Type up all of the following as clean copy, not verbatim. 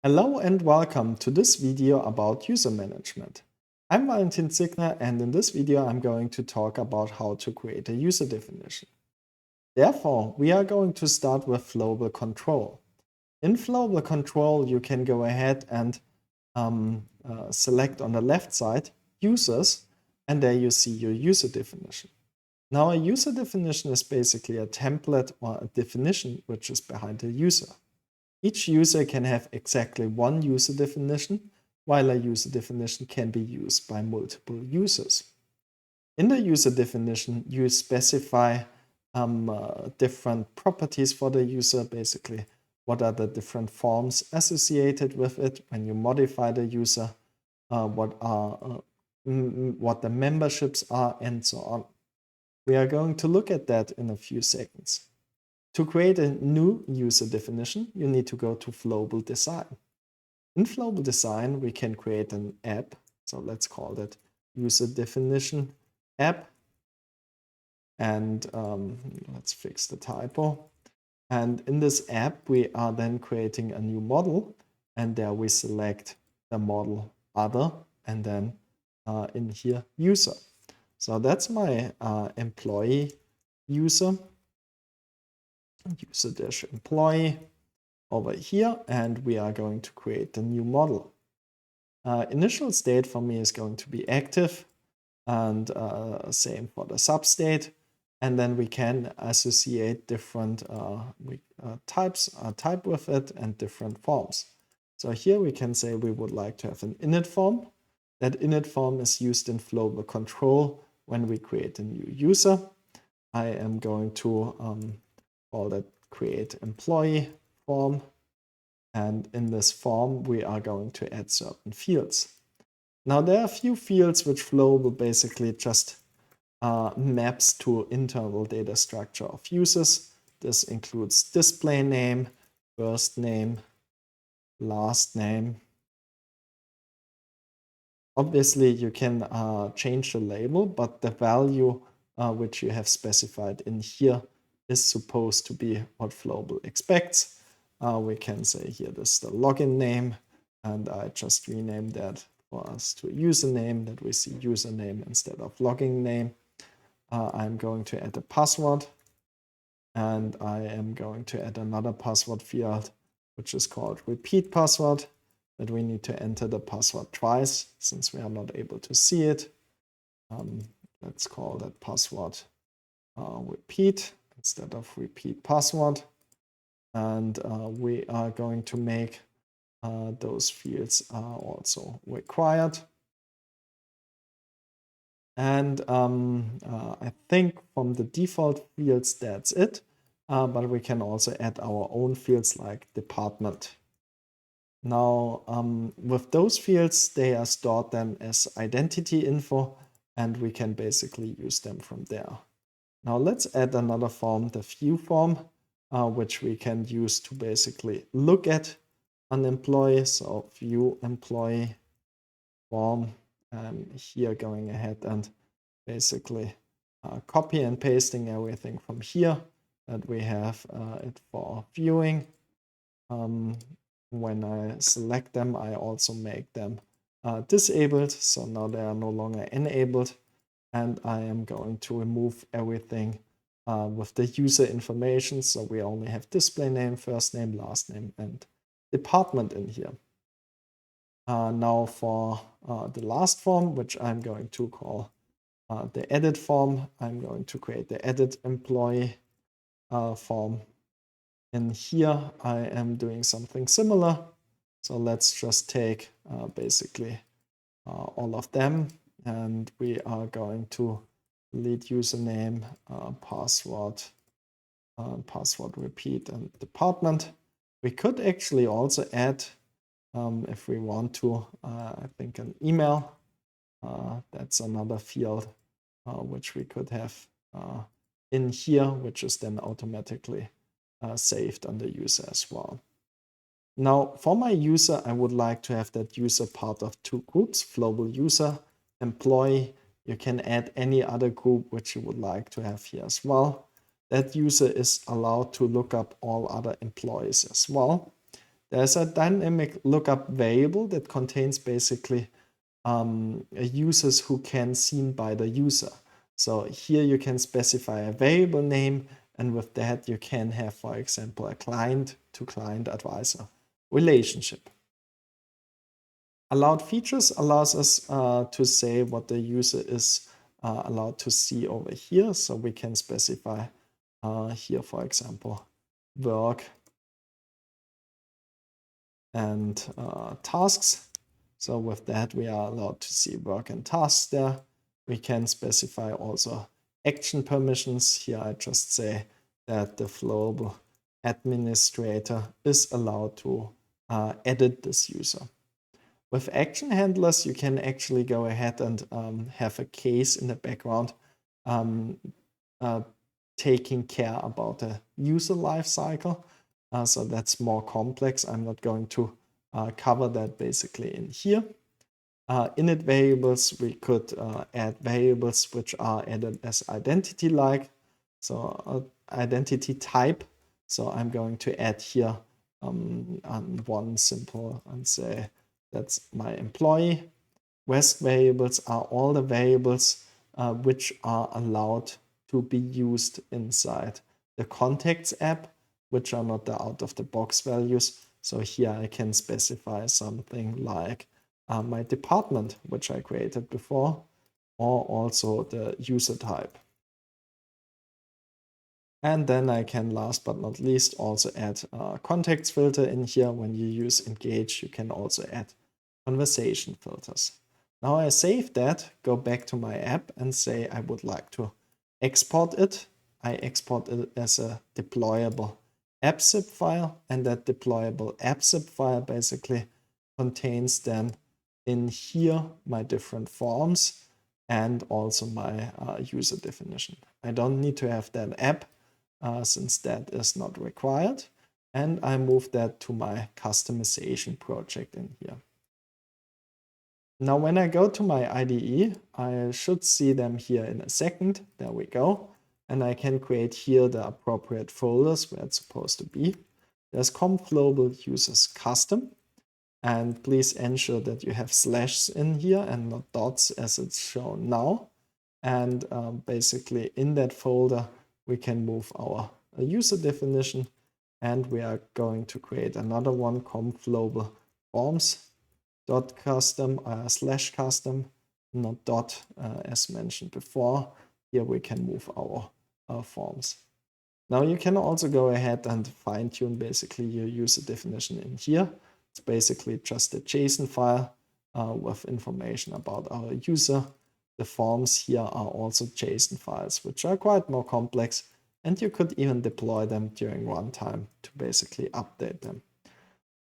Hello and welcome to this video about user management. I'm Valentin Ziegner, and in this video I'm going to talk about how to create a user definition. Therefore, we are going to start with Flowable Control. In Flowable Control, you can go ahead and select on the left side Users, and there you see your user definition. Now, a user definition is basically a template or a definition which is behind the user. Each user can have exactly one user definition, while a user definition can be used by multiple users. In the user definition, you specify different properties for the user, basically what are the different forms associated with it when you modify the user, what the memberships are, and so on. We are going to look at that in a few seconds. To create a new user definition, you need to go to Flowable Design. In Flowable Design, we can create an app. So let's call that user definition app. And let's fix the typo. And in this app, we are then creating a new model. And there we select the model other, and then in here, user. So that's my employee user. User-employee over here, and we are going to create a new model. Initial state for me is going to be active, and same for the substate. And then we can associate different type with it and different forms. So here we can say we would like to have an init form. That init form is used in Flowable Control when we create a new user. I am going to call that create employee form. And in this form, we are going to add certain fields. Now, there are a few fields which Flowable basically just maps to internal data structure of users. This includes display name, first name, last name. Obviously, you can change the label, but the value which you have specified in here is supposed to be what Flowable expects. We can say here this is the login name, and I just rename that for us to username, that we see username instead of login name. I'm going to add a password, and I am going to add another password field, which is called repeat password, that we need to enter the password twice since we are not able to see it. Let's call that password repeat instead of repeat password. And we are going to make those fields also required. And I think from the default fields, that's it. But we can also add our own fields like department. Now, with those fields, they are stored then as identity info, and we can basically use them from there. Now, let's add another form, the view form, which we can use to basically look at an employee. So view employee form. Here going ahead and basically copy and pasting everything from here that we have it for viewing. When I select them, I also make them disabled. So now they are no longer enabled. And I am going to remove everything with the user information. So we only have display name, first name, last name, and department in here. Now for the last form, which I'm going to call the edit form, I'm going to create the edit employee form. And here I am doing something similar. So let's just take basically all of them, and we are going to delete username, password, password repeat, and department. We could actually also add, if we want to, I think an email. That's another field which we could have in here, which is then automatically saved on the user as well. Now, for my user, I would like to have that user part of two groups, Flowable user, employee. You can add any other group which you would like to have here as well. That user is allowed to look up all other employees as well. There's a dynamic lookup variable that contains basically users who can seen by the user. So here you can specify a variable name, and with that you can have, for example, a client-to-client advisor relationship. Allowed features allows us to say what the user is allowed to see over here. So we can specify here, for example, work and tasks. So with that, we are allowed to see work and tasks there. We can specify also action permissions. Here I just say that the Flowable administrator is allowed to edit this user. With action handlers, you can actually go ahead and have a case in the background taking care about the user lifecycle. So that's more complex. I'm not going to cover that basically in here. Init variables, we could add variables which are added as identity-like, so identity type. So I'm going to add here one simple and say that's my employee. REST variables are all the variables which are allowed to be used inside the contacts app, which are not the out-of-the-box values. So here I can specify something like my department, which I created before, or also the user type. And then I can, last but not least, also add a contacts filter in here. When you use engage, you can also add conversation filters. Now I save that, go back to my app and say I would like to export it. I export it as a deployable app-zip file, and that deployable app-zip file basically contains then in here my different forms and also my user definition. I don't need to have that app since that is not required, and I move that to my customization project in here. Now when I go to my IDE, I should see them here in a second. There we go. And I can create here the appropriate folders where it's supposed to be. There's Flowable users custom. And please ensure that you have slashes in here and not dots as it's shown now. And basically in that folder, we can move our user definition. And we are going to create another one, Flowable forms. .custom / custom, not dot as mentioned before. Here we can move our forms. Now you can also go ahead and fine tune basically your user definition in here. It's basically just a JSON file with information about our user. The forms here are also JSON files, which are quite more complex, and you could even deploy them during runtime to basically update them.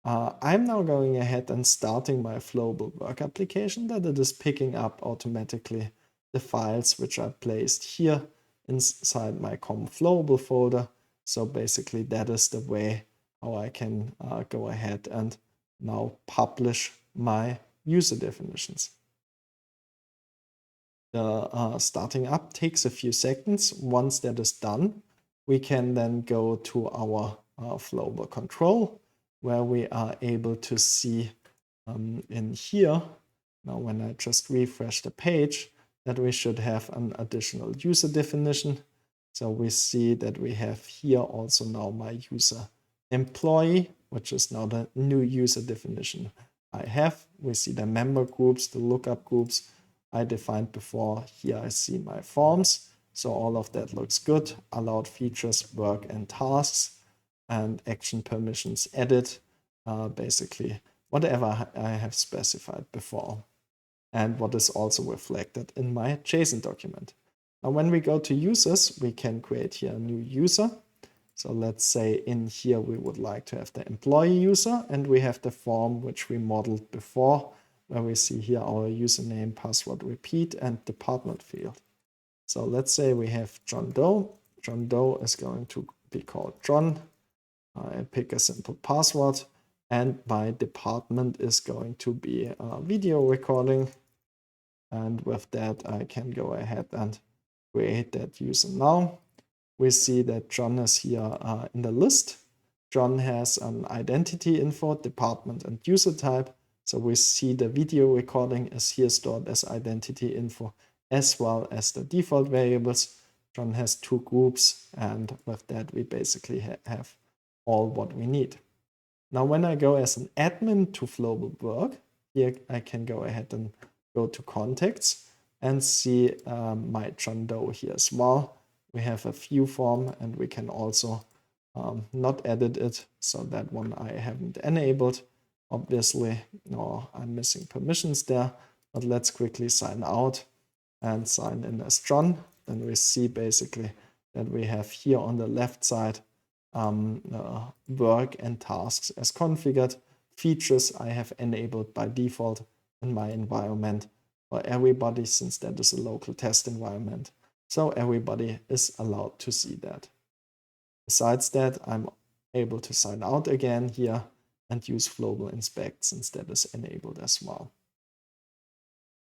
I'm now going ahead and starting my Flowable Work application that it is picking up automatically the files which are placed here inside my Flowable folder. So basically that is the way how I can go ahead and now publish my user definitions. The starting up takes a few seconds. Once that is done, we can then go to our Flowable control, where we are able to see in here, now when I just refresh the page, that we should have an additional user definition. So we see that we have here also now my user employee, which is now the new user definition I have. We see the member groups, the lookup groups I defined before. Here I see my forms. So all of that looks good. Allowed features, work and tasks, and action permissions edit, basically whatever I have specified before, and what is also reflected in my JSON document. Now when we go to users, we can create here a new user. So let's say in here we would like to have the employee user, and we have the form which we modeled before, where we see here our username, password repeat, and department field. So let's say we have John Doe. John Doe is going to be called John. I pick a simple password, and my department is going to be video recording. And with that, I can go ahead and create that user now. We see that John is here in the list. John has an identity info, department, and user type. So we see the video recording is here stored as identity info, as well as the default variables. John has 2 groups, and with that we basically have all what we need. Now when I go as an admin to Flowable Work, here I can go ahead and go to contacts and see my John Doe here as well. We have a view form, and we can also not edit it, so that one I haven't enabled. Obviously, no, I'm missing permissions there, but let's quickly sign out and sign in as John. Then we see basically that we have here on the left side work and tasks as configured. Features I have enabled by default in my environment for everybody, since that is a local test environment. So everybody is allowed to see that. Besides that, I'm able to sign out again here and use Flowable Inspect, since that is enabled as well.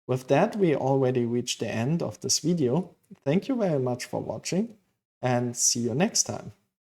With that, we already reached the end of this video. Thank you very much for watching, and see you next time.